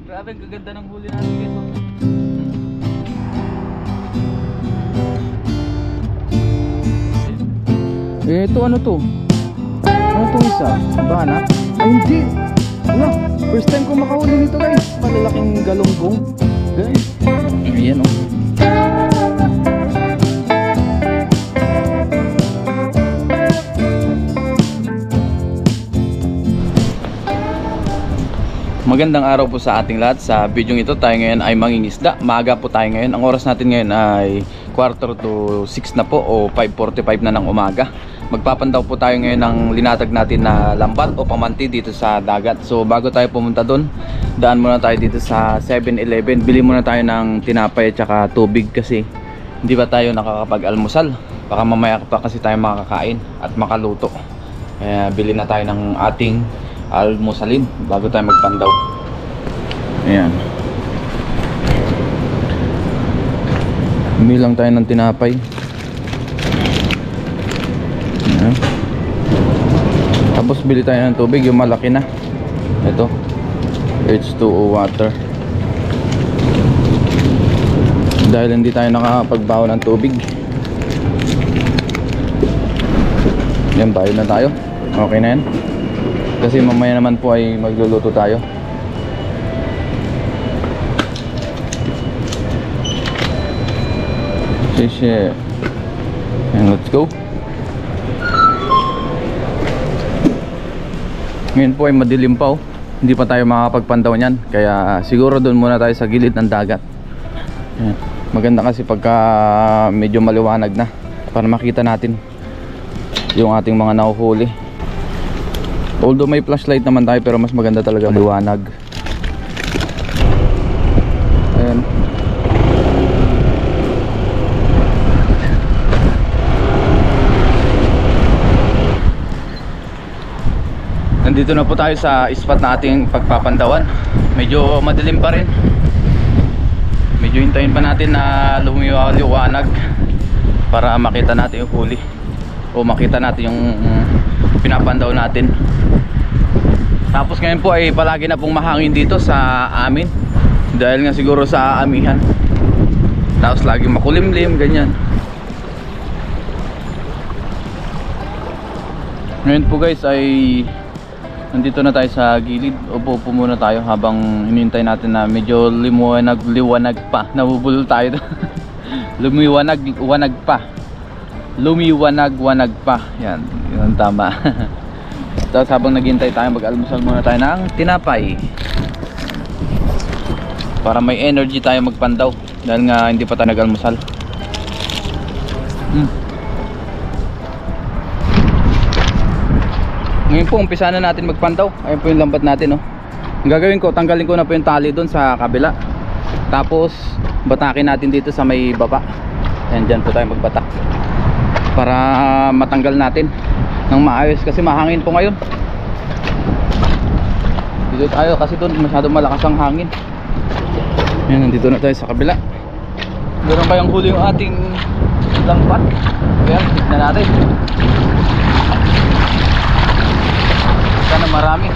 Grabe, ang gaganda ng huli natin guys. Ito ano to? Ano to isa? Bana? Ay hindi! Wala! First time ko makahuli nito guys. Malalaking galunggong. Guys. Ayan oh. Magandang araw po sa ating lahat. Sa video ito tayo ngayon ay mangingisda. Maaga po tayo ngayon. Ang oras natin ngayon ay 5:45 na po o 5:45 na ng umaga. Magpapandaw po tayo ngayon ng linatag natin na lambat o pamanti dito sa dagat. So bago tayo pumunta doon, daan muna tayo dito sa 7-Eleven. Bili muna tayo ng tinapay at saka tubig kasi hindi pa tayo nakakapag-almusal. Baka mamaya pa kasi tayo makakain at makaluto. Kaya bili na tayo ng ating almusalin bago tayo magpandaw. Ayan. Bili lang tayo ng tinapay. Ayan. Tapos bili tayo ng tubig, yung malaki na. Ito H2O water. Dahil hindi tayo nakapagbaho ng tubig. Yan, bayad na tayo. Okay na yan. Kasi mamaya naman po ay magluluto tayo. Sishe. And let's go. Ngayon po ay madilim pa oh. Hindi pa tayo makapagpandaw niyan. Kaya siguro doon muna tayo sa gilid ng dagat. Ayan. Maganda kasi pagka medyo maliwanag na, para makita natin yung ating mga nahuhuli. Although may flashlight naman tayo, pero mas maganda talaga maliwanag. Ayan. Nandito na po tayo sa spot na ating pagpapandawan. Medyo madilim pa rin. Medyo hintayin pa natin na lumiwanag para makita natin yung huli o makita natin yung pinapandaw natin. Tapos ngayon po ay palagi na pong mahangin dito sa amin, dahil nga siguro sa amihan. Tapos lagi makulimlim, ganyan. Ngayon po guys ay nandito na tayo sa gilid. Upo muna tayo habang hinihintay natin na medyo liwanag pa. Nabubulol tayo. Lumiwanag pa. Lumiwanag pa. Yan, yun tama. Tapos habang naghihintay tayo, mag-almusal muna tayo ng tinapay para may energy tayo magpandaw, dahil nga hindi pa tayo nag-almusal. Ngayon po umpisa na natin magpandaw. Ayun po yung lambat natin oh. Ang gagawin ko, tanggalin ko na po yung tali doon sa kabila. Tapos batakin natin dito sa may baba. Ayan, dyan po tayo magbatak para matanggal natin ng maayos kasi mahangin po ngayon. Dito tayo kasi doon masyadong malakas ang hangin. Ayan, nandito na tayo sa kabila. Meron pa yung huli yung ating lambat. Ayan, tignan natin. Sana marami.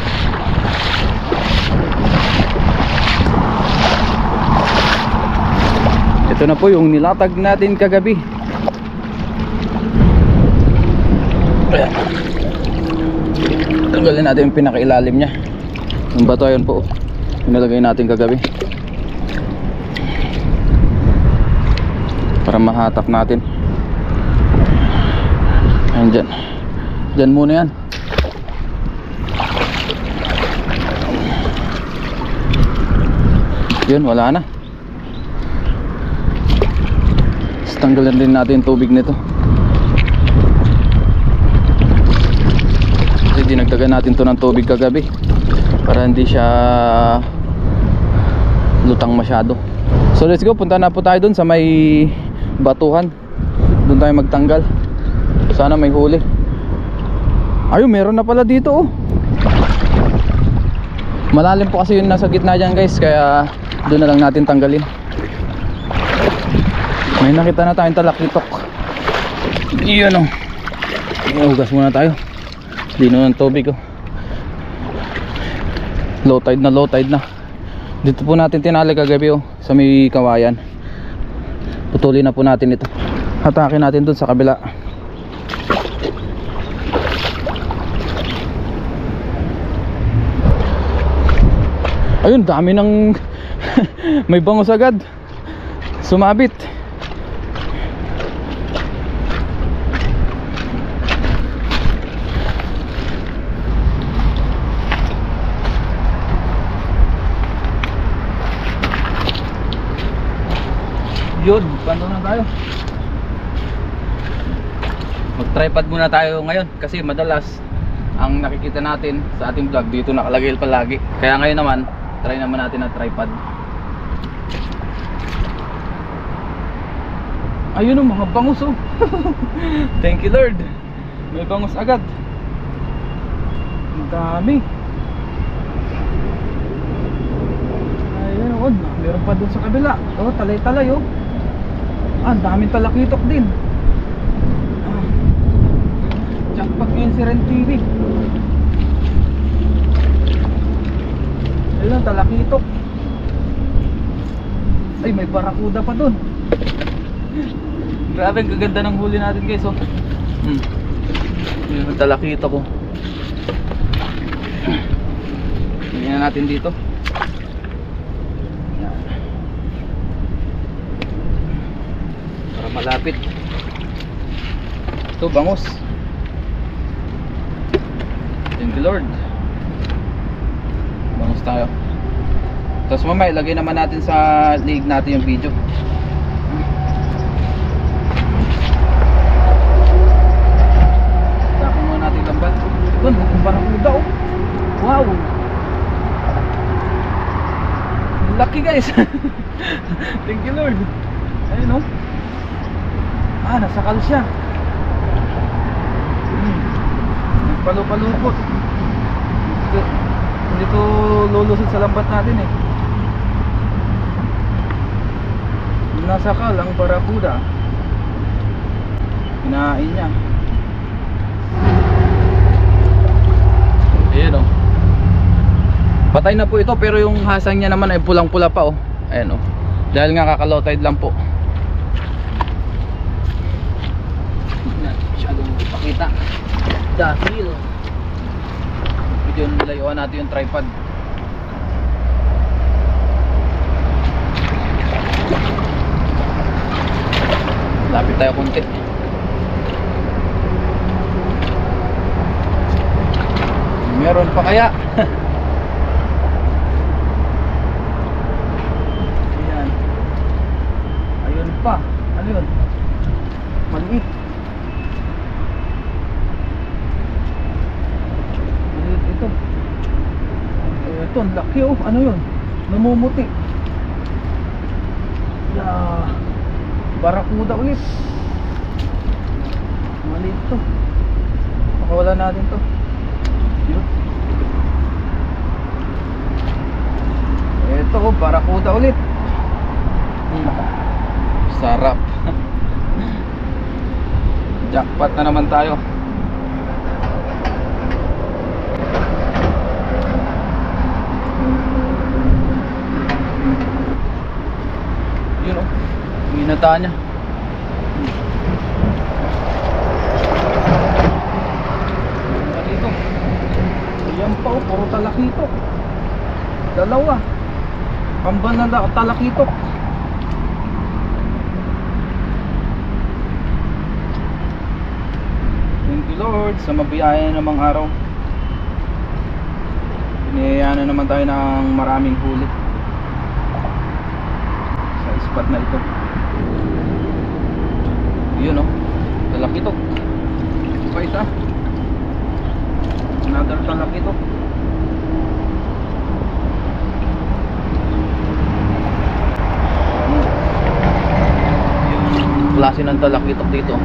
Ito na po yung nilatag natin kagabi. Tanggalin natin yung pinakailalim nya. Yung bato ayun po pinalagay natin kagabi para mahatak natin. Ayan, dyan muna yan. Yun, wala na. Tapos tanggalan din natin yung tubig nito. Dinagdagan natin to ng tubig kagabi para hindi siya lutang masyado. So let's go, punta na po tayo dun sa may batuhan. Doon tayo magtanggal. Sana may huli. Ayun, meron na pala dito oh. Malalim po kasi yung nasa gitna dyan guys, kaya doon na lang natin tanggalin. May nakita na tayong talakitok. Iyon oh. Hugas muna tayo. Lino ng tubig oh. Low tide na. Dito po natin tinali kagabi oh, sa may kawayan. Putulin na po natin ito. Hatakin natin dun sa kabila. Ayun, dami ng may bangus agad. Sumabit. Yun, paano na tayo? Mag-tripod muna tayo ngayon kasi madalas ang nakikita natin sa ating vlog dito nakalagay palagi. Kaya ngayon naman, try naman natin ang tripod. Ayun o, mga bangus oh. Thank you Lord. May bangus agad. Ang dami. Ayun o, meron pa dun sa kabila. Oh, talay-talay oh. Ang daming talakitok din. Jackpot ngayon si Ren TV. Ayun, talakitok. Ay, may barakuda pa dun. Grabe, ang gaganda ng huli natin guys oh. Yung talakitok oh. Tingnan natin dito. Malapit. Ito bangus. Thank you Lord. Bangus tayo. Tapos mamaya ilagay naman natin sa leeg natin yung video. Tapos muna natin lambat. Doon, kung barakuda oh. Wow. Lucky guys. Thank you Lord. Ayun oh. Ah, nasakal siya. Nagpalo-palupot. Hindi to lulusot sa lambat natin eh. Nasakal ang barakuda. Kinain niya. Ayan o. Patay na po ito pero yung hasang niya naman ay pulang-pula pa oh. Ayan o. Dahil nga kakalow tide lang po. Kita dahil medyo nilayuan natin yung tripod. Lapit tayo konti. Meron pa kaya? Ayan. Ayun pa. Ano yun? Maliit. Ito, ang laki oh. Ano yun? Namumuti. Yeah. Barakuda ulit. Maliit to. Makawala natin to. Yun. Ito oh, barakuda ulit. Sarap. Jackpot na naman tayo. Yun o, ginata niya. Dito. Ayan pa o, puro talakitok. Dalawa. Pamban na talakitok. Thank you Lord sa mabiyaya namang araw. Pinayayaan na naman tayo ng maraming huli spot na ito. Yun o, talakitok. Pa isa. Another talakitok. Yung klase ng talakitok dito.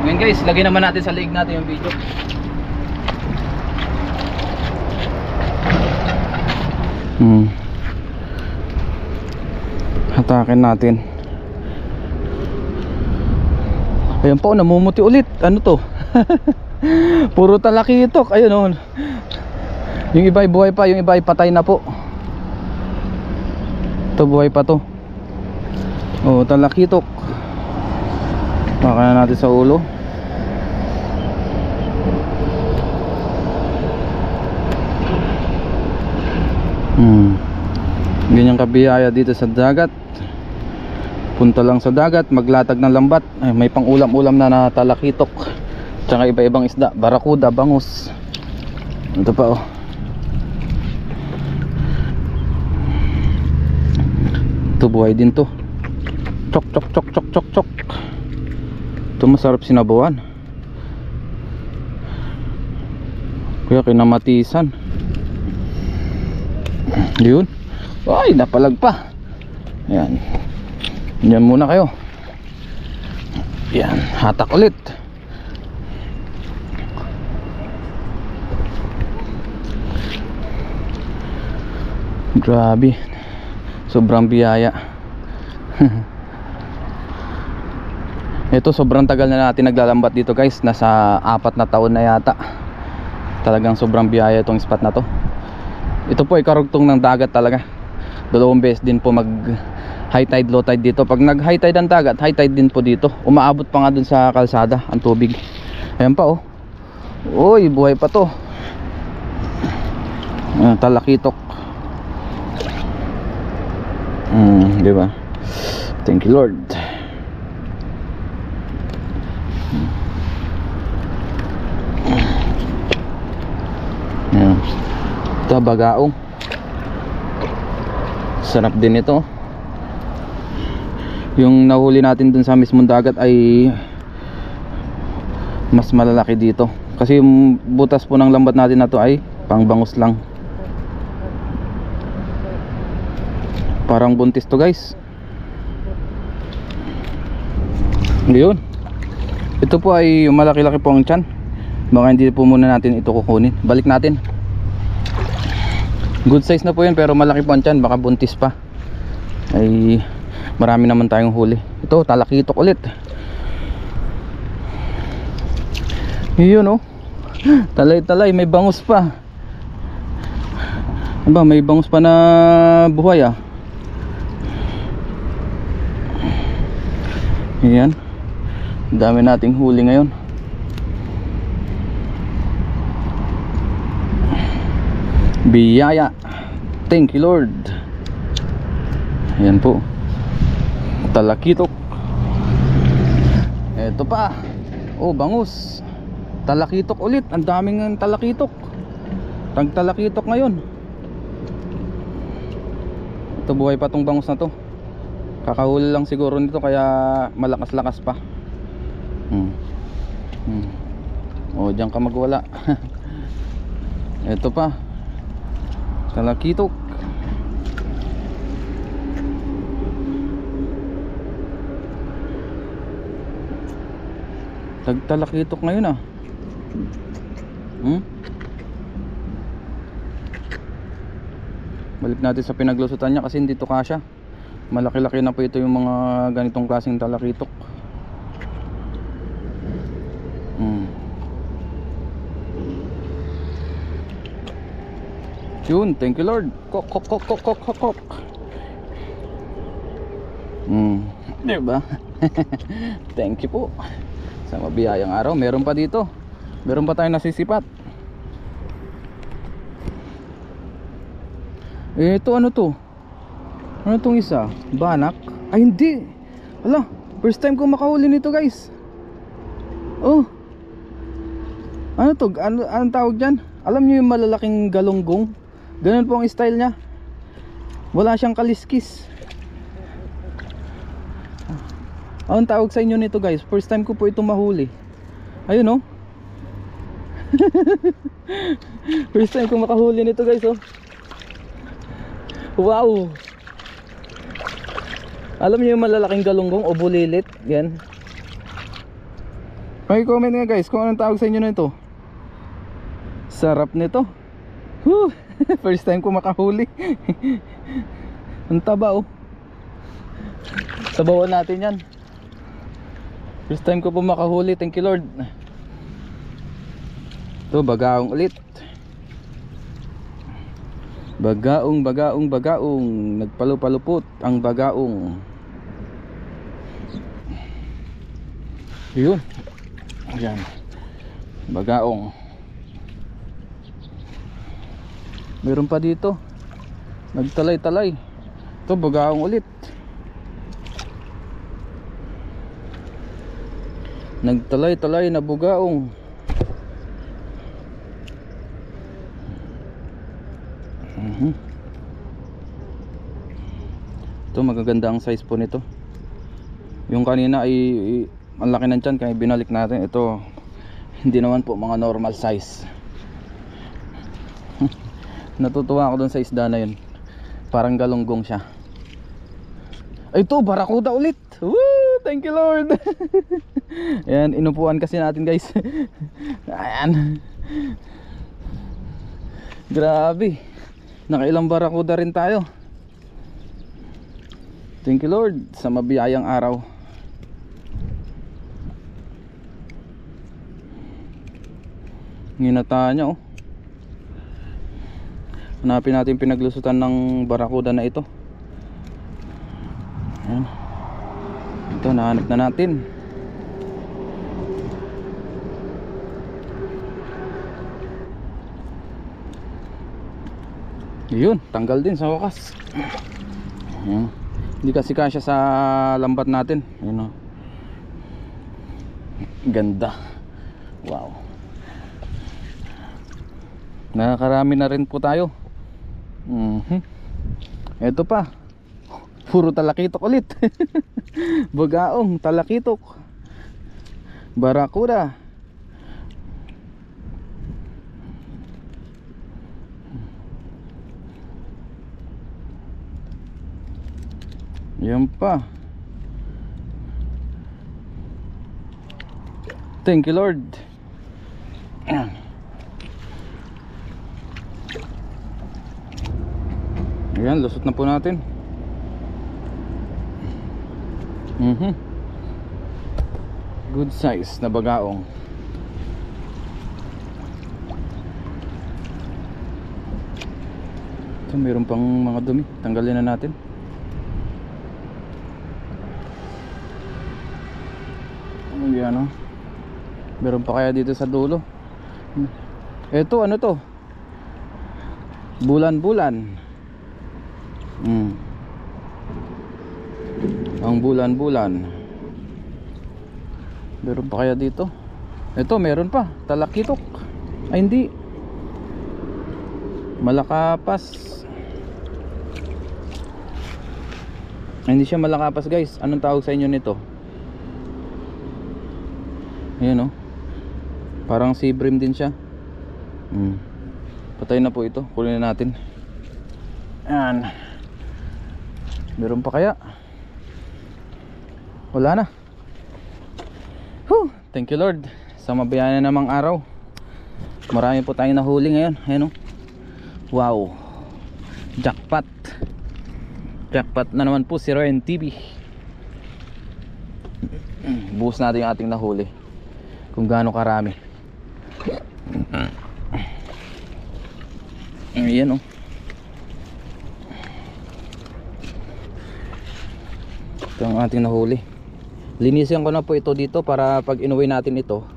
Ngayon guys, lagay naman natin sa leeg natin yung video. Hatakin natin. Ayun po, namumuti ulit. Ano to? Puro talakitok. Ayun o. Yung iba ay buhay pa, yung iba ay patay na po. Ito buhay pa to. Oh, talakitok. Baka na natin sa ulo. Ganyan kabiyaya dito sa dagat. Punta lang sa dagat, maglatag ng lambat. Ay, may pang ulam-ulam na talakitok. Tsaka iba-ibang isda, barakuda, bangus. Ito pa oh. Ito buhay din to. Chok chok chok chok chok chok. Ito masarap sinabuan. Kaya kinamatisan. Yun. Ay, napalag pa. Yan. Yan muna kayo. Yan, hatak ulit. Grabe. Sobrang biyaya. Ito sobrang tagal na natin naglalambat dito guys. Nasa 4 na taon na yata. Talagang sobrang biyaya itong spot na to. Ito po ay karugtong ng dagat talaga. 2 beses din po mag high tide, low tide dito. Pag nag high tide ang dagat, high tide din po dito. Umaabot pa nga dun sa kalsada ang tubig. Ayan pa oh. Uy, buhay pa to. Talakitok. Diba? Thank you Lord. Ayan. Ito bagaong. Sarap din ito. Yung nahuli natin dun sa mismong dagat ay mas malalaki dito. Kasi yung butas po ng lambat natin na to ay pangbangus lang. Parang buntis to guys. Ngayon, ito po ay malaki-laki po ang tiyan. Baka hindi po muna natin ito kukunin. Balik natin. Good size na po yun pero malaki po ang tiyan. Baka buntis pa. Ay marami naman tayong huli. Ito talakitok ulit. Yun oh. Talay-talay, may bangus pa. Aba, may bangus pa na buhay ah. Ayan. Dami nating huli ngayon. Biyaya. Thank you Lord. Ayan po. Talakitok. Ito pa. Oh, bangus. Talakitok ulit. Ang daming talakitok. Talakitok ngayon. Ito buhay pa tong bangus na to. Kakahuli lang siguro nito kaya malakas-lakas pa. Oh, diyan ka magwala. Ito pa. Talakitok. Talakitok ngayon ah. Balik natin sa pinaglusutan niya kasi hindi to kasya. Malaki-laki na po ito yung mga ganitong klaseng talakitok. Yun, thank you Lord. Kok kok kok kok kok kok kok. Diba? Thank you po. Sa mabiyayang araw, meron pa dito. Meron pa tayong nasisipat. Ito ano to? Ano tong isa? Banak? Ay hindi. Hala, first time ko makahuli nito guys. Oh. Ano to? Anong tawag dyan? Alam nyo yung malalaking galunggong? Ganun po ang style nya. Wala siyang kaliskis. Anong tawag sa inyo nito guys? First time ko po ito mahuli. Ayun oh. First time ko makahuli nito guys oh. Wow. Alam niyo yung malalaking galunggong o bulilit? Yan. Comment nga guys kung anong tawag sa inyo nito. Sarap nito. Whew. First time ko makahuli. Ang taba oh. Sabawan natin yan. First time ko po makahuli. Thank you Lord. Ito bagaong ulit. Bagaong, bagaong, bagaong. Nagpalupalupot ang bagaong. Yun. Ayan. Bagaong. Meron pa dito. Nagtalay-talay. Ito bagaong ulit. Nagtalay-talay na bagaong. Ito magaganda ang size po nito. Yung kanina ay ang laki ng tiyan kaya binalik natin. Ito hindi naman po mga normal size. Natutuwa ako dun sa isda na yun. Parang galunggong siya. Ay, ito barakuda ulit. Woo! Thank you Lord. Ayan, inupuan kasi natin guys. Ayan. Grabe. Nakailang barakuda rin tayo. Thank you Lord sa mabiyayang araw. Nginata niya oh. Hanapin natin pinaglusutan ng barakuda na ito. Ayan. Ito nahanap na natin. Yun, tanggal din sa wakas. Ayan. Hindi kasi kasya sa lambat natin. Ayun, oh. Ganda. Wow. Nakakarami na rin po tayo. Ito pa. Puro talakitok ulit. Bagaong, talakitok, barakuda. Yan pa. Thank you Lord. Ayan, lusot na po natin. Good size na bagaong. Ito, mayroon pang mga dumi. Tanggalin na natin. Ayan, oh. Meron pa kaya dito sa dulo. Ito, ano to? Bulan-bulan. Ang bulan-bulan. Meron pa kaya dito? Ito, meron pa. Talakitok. Ay, hindi. Malakapas. Ay, hindi siya malakapas guys. Anong tawag sa inyo nito? Ayan, oh. Parang sea bream din siya. Patay na po ito. Kunin na natin. Ayan. Meron pa kaya? Wala na. Whew! Thank you Lord sa mabiyayan namang araw. Marami po tayong nahuli ngayon. Ayan, oh. Wow. Jackpot. Jackpot na naman po si Ryan TV. Buhos natin yung ating nahuli kung gaano karami. Ayan, oh. Ito ang ating nahuli. Linisin ko na po ito dito para pag inuwi natin ito,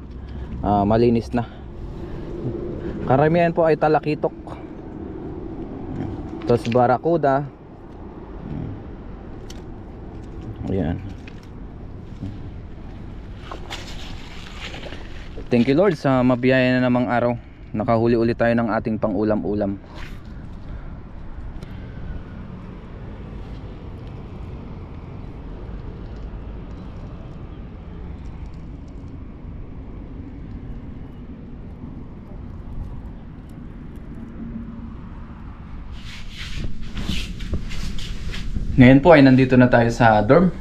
malinis na. Karamihan po ay talakitok. Tapos barakuda. Ayan. Thank you Lord sa mabiyaya na namang araw. Nakahuli ulit tayo ng ating pang-ulam-ulam. Ngayon po ay nandito na tayo sa dorm.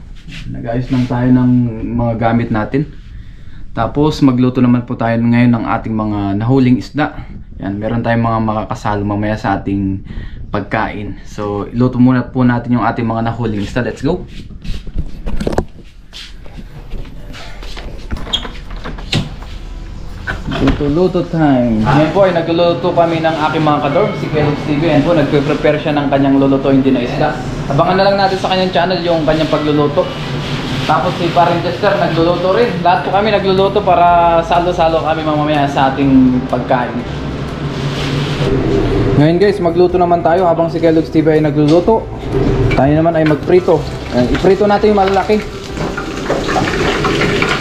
Nag-ayos lang tayo ng mga gamit natin. Tapos magluto naman po tayo ngayon ng ating mga nahuling isda. Yan, meron tayong mga makakasalo mamaya sa ating pagkain. So iluto muna po natin yung ating mga nahuling isda. Let's go. Luto time. Ngayon po ay nagluluto kami ng aking mga kadorm, si Kellogg's TV. Ngayon po, nagpe-prepare siya ng kanyang lulutuin din na isda. Abangan na lang natin sa kanyang channel yung kanyang pagluluto. Tapos si Paring Chester nagluluto rin. Lahat po kami nagluluto para salo-salo kami mamaya sa ating pagkain. Ngayon guys, magluto naman tayo habang si Kellogg's TV ay nagluluto. Tayo naman ay magprito. Iprito natin yung malalaki.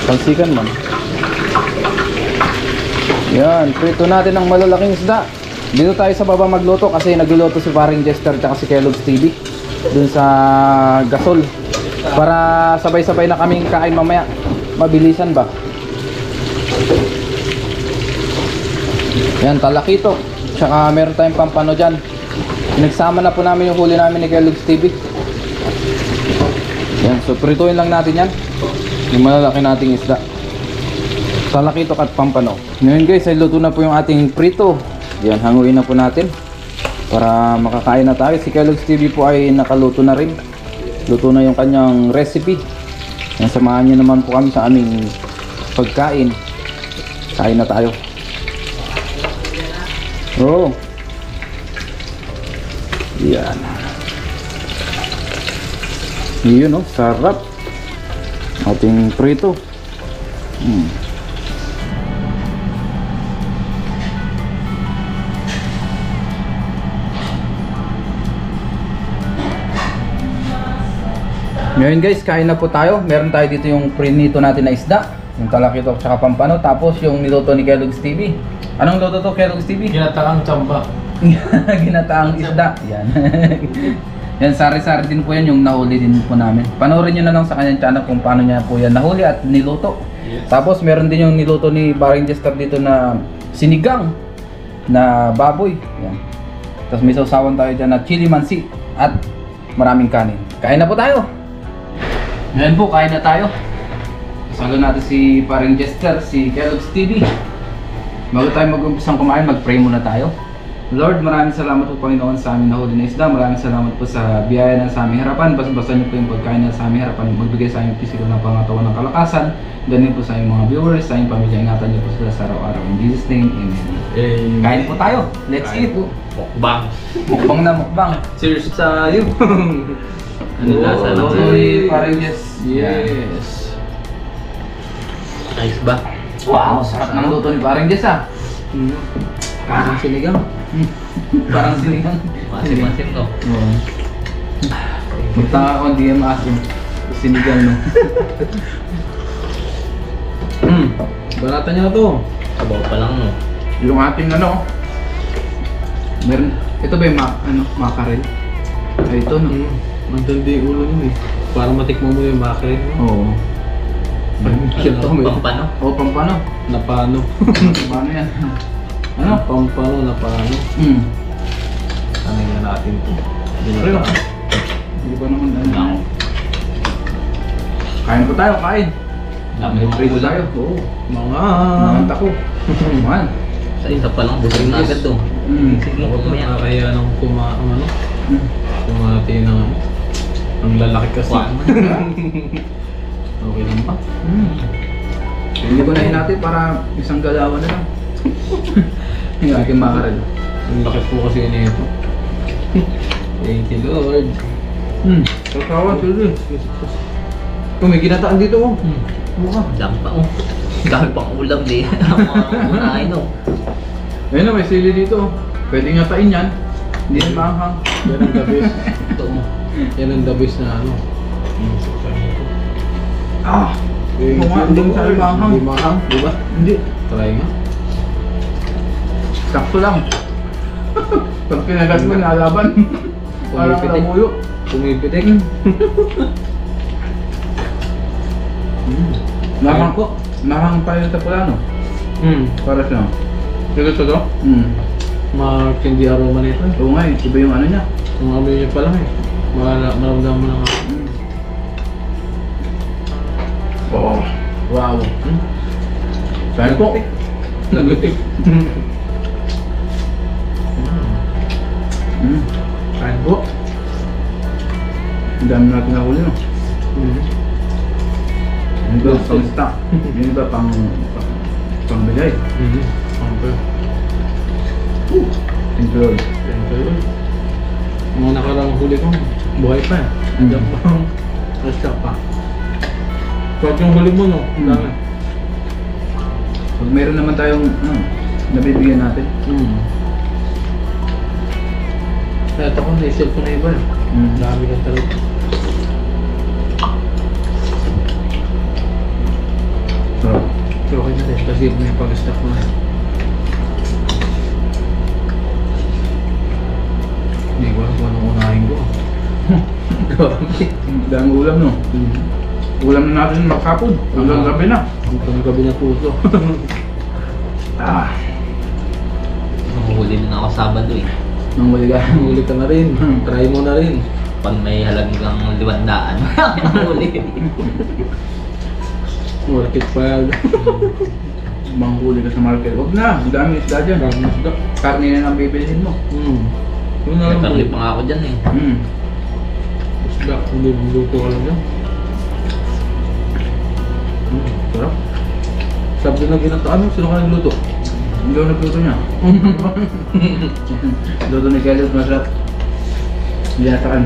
Pansikan man. Yan, prito natin ang malalaking isda. Dito tayo sa baba magluto kasi nagluluto si Paring Chester at si Kellogg's TV dun sa gasol. Para sabay-sabay na kaming kain mamaya. Mabilisan ba? Yan, talakito. Tsaka meron tayong pampano dyan. Pinagsama na po namin yung huli namin ni Kellogg's TV. Yan, so prituin lang natin yan. Yung malalaki nating isda. Talakito at pampano. Ngayon guys, ay luto na po yung ating prito. Yan, hanguin na po natin. Para makakain na tayo. Si Kellogg's TV po ay nakaluto na rin. Luto na yung kanyang recipe. Yan, samahan niyo naman po kami sa aming pagkain. Kain na tayo. Oh. Yan. Yun oh, sarap. Ating prito. Ngayon guys, kain na po tayo. Meron tayo dito yung prinito natin na isda, yung talakito at saka pampano. Tapos yung niluto ni Kellogg's TV. Anong luto to, Kellogg's TV? Ginataang tsamba. Ginataang isda. Yan. Yan, sari-sari din po yan yung nahuli din po namin. Panoorin nyo na lang sa kanyang channel kung paano niya po yan nahuli at niluto. Yes. Tapos meron din yung niluto ni Paring Chester dito na sinigang na baboy. Yan. Tapos may sausawan tayo dyan na chili mansi at maraming kanin. Kain na po tayo! Ngayon po, kain na tayo. Salo natin si Paring Chester, si Kellogg's TV. Bago tayo mag-umpisang kumain, mag-pray muna tayo. Lord, maraming salamat po Panginoon sa aming nahuli na isda. Maraming salamat po sa biyaya na sa aming harapan. Basta niyo po yung pagkain na sa aming harapan. Magbigay sa aming pisikal ng pangatawan ng kalakasan. Ganun po sa aming mga viewers, sa aming pamilya. Ingatan niyo po sila sa araw-araw. In Jesus' name, Amen. Kain po tayo. Let's eat. Mukbang. Mukbang na mukbang. Cheers sa iyo. Ano lasa na Paring Chester. Yes. Nice ba? Wow, sarap ng luto ni Paring Chester. Parang sinigang. Parang sinigang. Masim-masim no? Oo. Magtaka ko hindi yung asim. Sinigang no. Barata niya to. Sabaw pa lang no? Yung ating ano. Meron. Ito ba yung makarel? Ay ito no. Mantindi yung ulo yun eh. Para matikmo mo yung mackerel no? Oo. Cute to. Pampano? Oo, pampano. Napano? Pampano yan. Ano? Pampano, napano? Ano na natin to? Pero, hindi pa naman ano. Kain po tayo, kain. May prito tayo. Oo. Mga tako. Man. Sa isa pa lang, busog na agad to. Sige, mamaya. Kaya nang kumati ng ang lalaki kasi. Okay lang ba? Hindi ko na hinati para isang galawan na lang. Yung aking makarel. Ang laki po kasi nito. Thank you Lord. Kakawan tuloy. May ginataan dito oh. Mukha. Dami pa, oh. Dami pang ulam, di. Ang mga unahin, oh. Ayun na, may sili dito. Pwede nga tain yan. Hindi na maanghang. Yan ang the best. Ito, oh. Yan ang the best na ano. Ah! Hindi mo sabi maanghang. Hindi maanghang, di ba? Hindi. Try nga. Sakto lang. Pag kinagat mo, nalaban. Parang Pumipitik. lamuyo. Pumipitik. Mahang po. Mahang pa yun sa pula, no? Para siya. Ito to? Ma-candy aroma nito. Oo nga eh. Iba yung ano niya. Ang amoy niya pa lang eh. Maramdaman mo lang ako. Oh. Wow. Kaya po. Nagutik. Kain po. Ang dami natin nahuli, no? Yung iba pang stock. Yung iba pang Pangbigay. Okay. Thank you Lord. Thank you. Mga nakarang huli ko, buhay pa eh. Andiyan pa. Resta pa. Pag yung huli mo, no? Dami. Pag meron naman tayong nabibigyan natin. Kaya ito ko, naisip ko na iba eh. Dami ka talaga. Sarap. Pero okay na rin, kasi may pag-stack ko na eh. Hindi ko alam kung anong unahin ko. Dami ulam no? Ulam na natin maghapon. Hanggang gabi na. Ang gabi na puso. Nanguhuli din ako Sabado eh. Nang maligahan. Huli ka na rin. Try mo na rin. Pag may halagang 500, nanguhuli. Worth it pa yan. Manghuli ka sa market. Huwag na. Ang dami isda dyan. Dami isda. Karne na lang bibilihin mo. Yun na lang Nagkarli pa nga ako dyan eh. Isda. Hindi luto ka lang yan. Sarap. Sabi na ginata. Ano? Sino ka nagluto? Hindi ako nagluto niya. Luto ni Kelly at masarap. Biyatakan.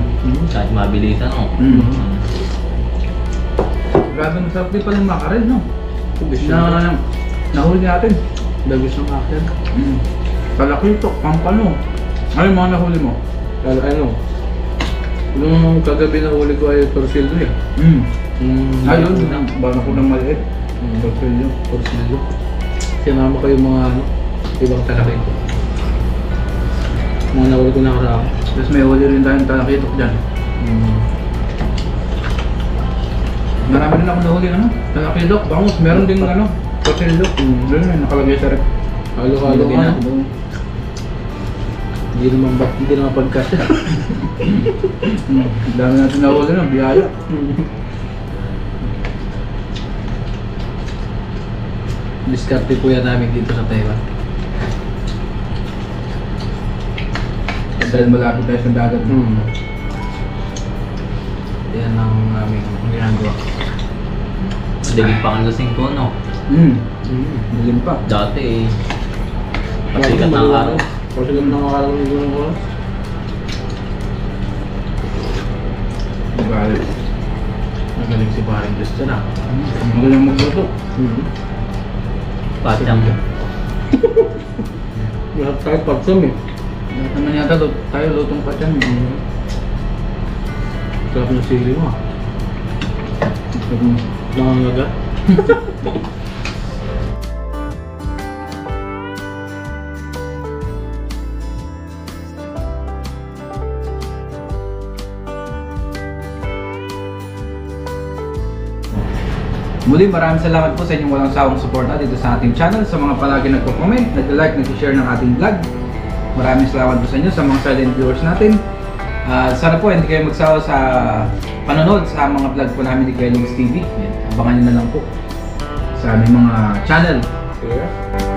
Kahit mabilisan ako. Grabe masarap din pala yung makarel no? Kubis Nahuli natin. Dagos ng akin. Kalakito, pampano. Ano yung mga nahuli mo? Ano? Nung kagabi na huli ko ay torsilyo eh. Ayun, baka ko ng maliit. Torsilyo. Torsilyo. Sinama ko yung mga ibang talakay ko. Mga nahuli ko na karaan. Tapos may huli rin tayong talakitok dyan. Marami rin ako nahuli talakitok, bangus, meron din torsilyo. Doon may nakalagay sa rep. Halo-halo Lagay ka na. natin doon. Hindi naman pagkasya. Dami natin nahuli biyaya. Diskarte po yan namin dito sa Taiwan. Dahil malapit tayo sa dagat. Yan ang aming ginagawa. Madaling pangalasing ko no. Dilim pa. Dati eh. Pasikat ng araw. Pasikat ng araw ng gulong oras. Magalit. Magaling si Paring Christian ah. Magaling magluto. Patyang. Lahat tayo pagsam eh. Lahat naman yata tayo lutong pa dyan. Sarap ng sili mo ah. Nangangaga. Muli, maraming salamat po sa inyong walang sawang suporta dito sa ating channel, sa mga palagi nagko-comment, nag-like, nag-share ng ating vlog. Maraming salamat po sa inyo, sa mga silent viewers natin. Sana po hindi kayo magsawa sa panonood sa mga vlog po namin ni Kelly's TV. Yan, abangan nyo na lang po sa aming mga channel. Yeah.